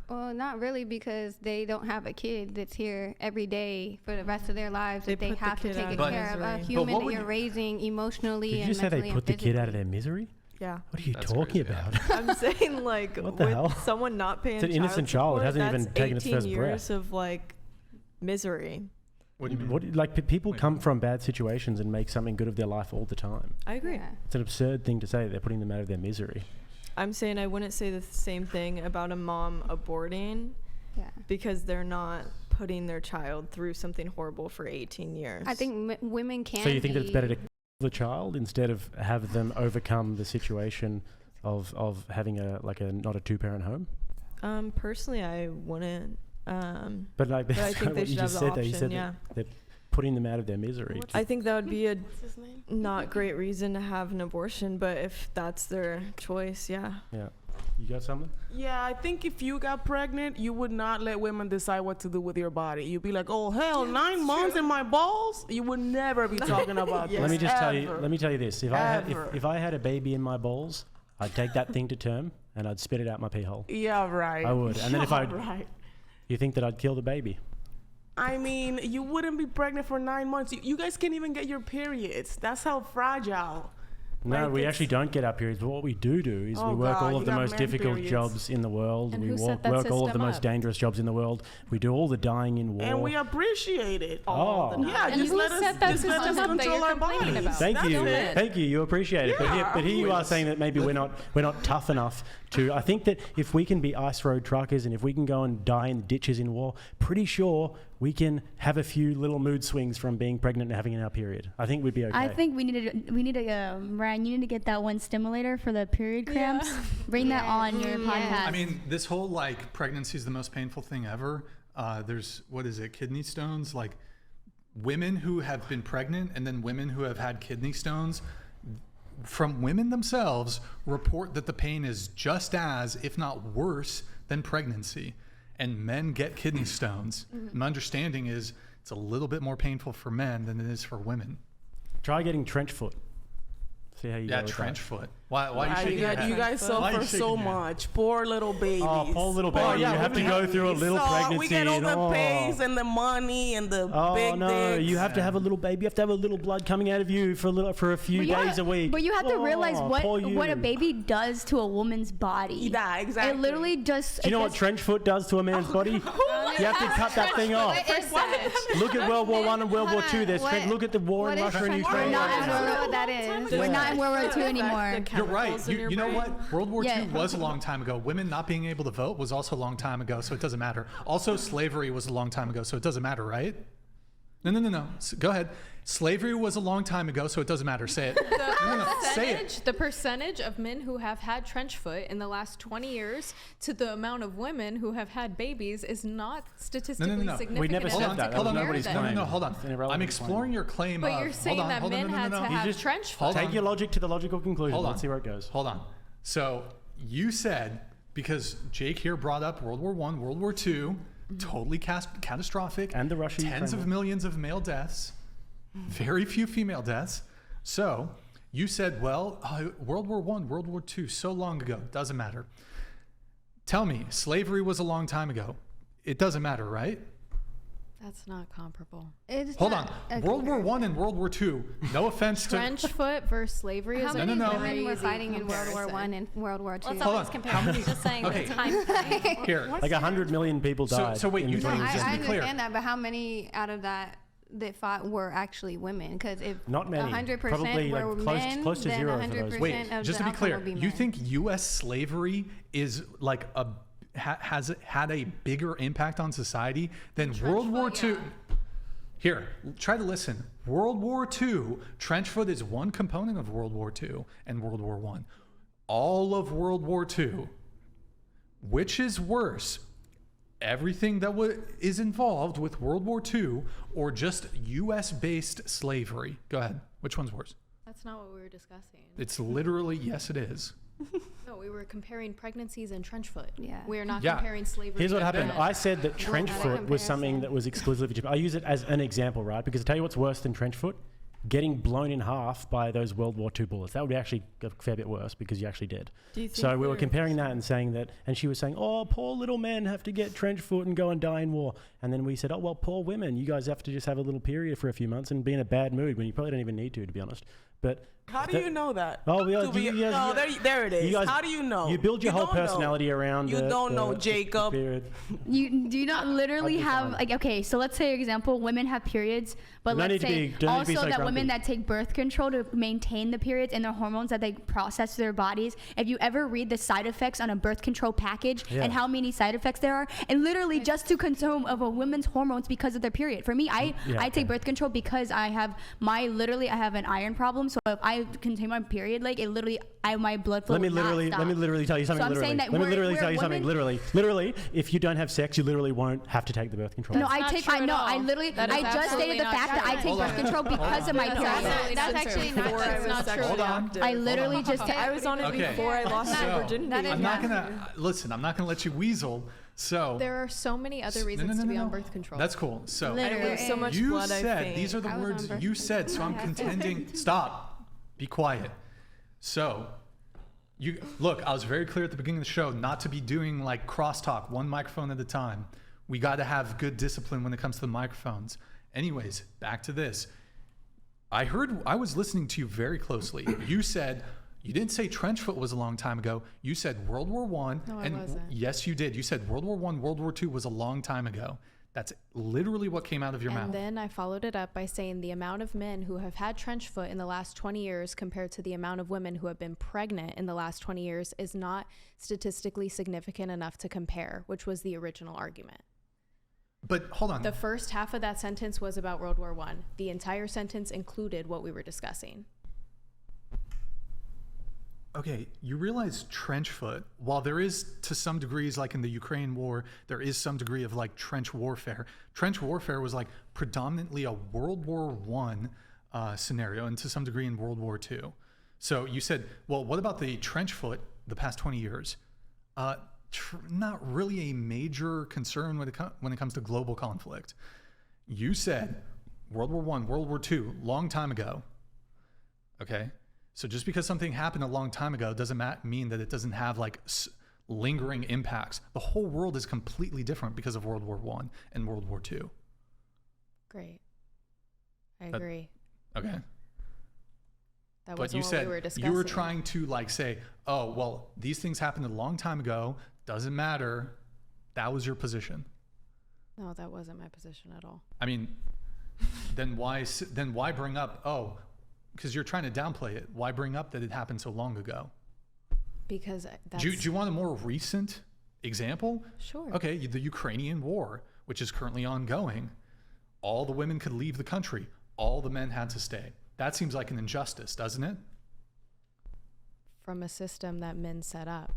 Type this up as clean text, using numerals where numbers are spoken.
Well, not really, because they don't have a kid that's here every day for the rest of their lives that they have to take care of. A human that you're raising emotionally and mentally and physically. Did you say they put the kid out of their misery? Yeah. What are you talking about? I'm saying, like, what the hell? Someone not paying it's an innocent child. It hasn't even taken its first breath. 18 years of, like, misery. What do you mean? Like, people come from bad situations and make something good of their life all the time. I agree. Yeah. It's an absurd thing to say. They're putting them out of their misery. I'm saying I wouldn't say the same thing about a mom aborting because they're not putting their child through something horrible for 18 years. I think women can. So you think that it's better to kill the child instead of have them overcome the situation of having not a two-parent home? Personally, I wouldn't. But I think they should have the option. You said they're putting them out of their misery. I think that would be a not great reason to have an abortion, but if that's their choice, yeah. You got something? Yeah, I think if you got pregnant, you would not let women decide what to do with your body. You'd be like, oh, hell, 9 months in my balls? You would never be talking about this. Let me tell you this. If I had a baby in my balls, I'd take that thing to term and I'd spit it out my pee hole. Yeah, right. I would. And then you think that I'd kill the baby? I mean, you wouldn't be pregnant for 9 months. You guys can't even get your periods. That's how fragile. No, we actually don't get our periods. But what we do is we work all of the most difficult jobs in the world. And we work all of the most dangerous jobs in the world. We do all the dying in war. And we appreciate it. Yeah, just let us control our bodies. Thank you. You appreciate it. But here you are saying that maybe we're not tough enough to. I think that if we can be ice road truckers and if we can go and die in ditches in war, pretty sure we can have a few little mood swings from being pregnant and having our period. I think we'd be okay. I think we need to Ryan, you need to get that one stimulator for the period cramps. Bring that on your podcast. I mean, this whole like pregnancy is the most painful thing ever. There's kidney stones. Like women who have been pregnant and then women who have had kidney stones, from women themselves, report that the pain is just as, if not worse, than pregnancy. And men get kidney stones. My understanding is it's a little bit more painful for men than it is for women. Try getting trench foot. See how you go with trench that. foot. Why are you shaking your head? You guys suffer so much. Poor little babies. Oh, poor little baby. You have to go through a little pregnancy. We get all the pays and the money and the big dicks. You have to have a little baby. You have to have a little blood coming out of you for a few days a week. But you have to realize what a baby does to a woman's body. Yeah, exactly. It literally just... Do you know what trench foot does to a man's body? You have to cut that thing off. Look at World War I and World War II. Look at the war in Russia and Ukraine. We're not sure what that is. We're not in World War II anymore. You're right. You know what? World War II was a long time ago. Women not being able to vote was also a long time ago, so it doesn't matter. Also, slavery was a long time ago, so it doesn't matter, right? No. Go ahead. Slavery was a long time ago, so it doesn't matter. Say it. The percentage of men who have had trench foot in the last 20 years to the amount of women who have had babies is not statistically significant. We never said that. Hold on. Nobody's claim. No, hold on. I'm exploring your claim. But you're saying that men had to have trench foot. Take your logic to the logical conclusion. Hold on. Let's see where it goes. Hold on. So you said, because Jake here brought up World War I, World War II, totally catastrophic. And the Russia-Ukraine tens of millions of male deaths, very few female deaths. So you said, well, World War I, World War II, so long ago, doesn't matter. Tell me, slavery was a long time ago. It doesn't matter, right? That's not comparable. Hold on. World War I and World War II, no offense to... Trench foot versus slavery is How many women were fighting in World War I and World War II? Let's always compare. I'm just saying the time frame. Here. Like 100 million people died. So wait, you think, just I to be clear. understand that, but how many out of that fought were actually women? Because if not many, 100% were men, close to then zero 100% of those. Wait, of just the to be clear, outcome will be you men. think U.S. slavery is like has had a bigger impact on society than World War II? Here, try to listen. World War II, trench foot is one component of World War II and World War I. All of World War II, which is worse, everything that is involved with World War II or just U.S.-based slavery? Go ahead. Which one's worse? That's not what we were discussing. It's literally, yes, it is. No, we were comparing pregnancies and trench foot. Yeah. We're not comparing slavery. Here's what happened. I said that trench foot was something that was exclusively Japan. I use it as an example, right? Because I tell you what's worse than trench foot getting blown in half by those World War II bullets. That would be actually a fair bit worse because you actually did. Do you think So we were comparing that and saying that, and she was saying, oh, poor little men have to get trench foot and go and die in war. And then we said, oh, well, poor women, you guys have to just have a little period for a few months and be in a bad mood when you probably don't even need to be honest. But how do you know that? Oh, there it is. Guys, how do you know? You build your whole personality around. You don't know, Jacob. You do you not literally have like, okay, so let's say example, women have periods, but let's say also that women that take birth control to maintain the periods and the hormones that they process through their bodies. If you ever read the side effects on a birth control package and how many side effects there are, and literally just to consume of a woman's hormones because of their period. For me, I take birth control because I have I have an iron problem. So if I consume my period, like it literally, my blood flow. Let me literally tell you something. So Literally, if you don't have sex, you literally won't have to take the birth control. No, I just stated the fact that I take birth control because of my period. That's actually not true. Hold on. I literally just. I was on it before I lost my virginity. I'm not gonna let you weasel. So there are so many other reasons to be on birth control. That's cool. So so much you blood, said these are the words you said. So I'm contending. Stop. Be quiet. So look. I was very clear at the beginning of the show not to be doing like crosstalk, one microphone at a time. We got to have good discipline when it comes to the microphones. Anyways, back to this. I was listening to you very closely. You said. You didn't say trench foot was a long time ago. You said World War I. No, I wasn't. Yes, you did. You said World War I, World War II was a long time ago. That's literally what came out of your mouth. And then I followed it up by saying the amount of men who have had trench foot in the last 20 years compared to the amount of women who have been pregnant in the last 20 years is not statistically significant enough to compare, which was the original argument. But hold on. The first half of that sentence was about World War I. The entire sentence included what we were discussing. Okay, you realize trench foot, while there is to some degrees, like in the Ukraine war, there is some degree of like trench warfare. Trench warfare was like predominantly a World War I scenario and to some degree in World War II. So you said, well, what about the trench foot the past 20 years? Not really a major concern when it comes to global conflict. You said World War I, World War II, long time ago. Okay? So just because something happened a long time ago doesn't mean that it doesn't have like lingering impacts. The whole world is completely different because of World War I and World War II. Great. I agree. Okay. That but wasn't you what said we were discussing. you were trying to like say, oh, well, these things happened a long time ago. Doesn't matter. That was your position. No, that wasn't my position at all. I mean, then why bring up, oh, because you're trying to downplay it. Why bring up that it happened so long ago? Because that's... Do you want a more recent example? Sure. Okay, the Ukrainian war, which is currently ongoing. All the women could leave the country. All the men had to stay. That seems like an injustice, doesn't it? From a system that men set up.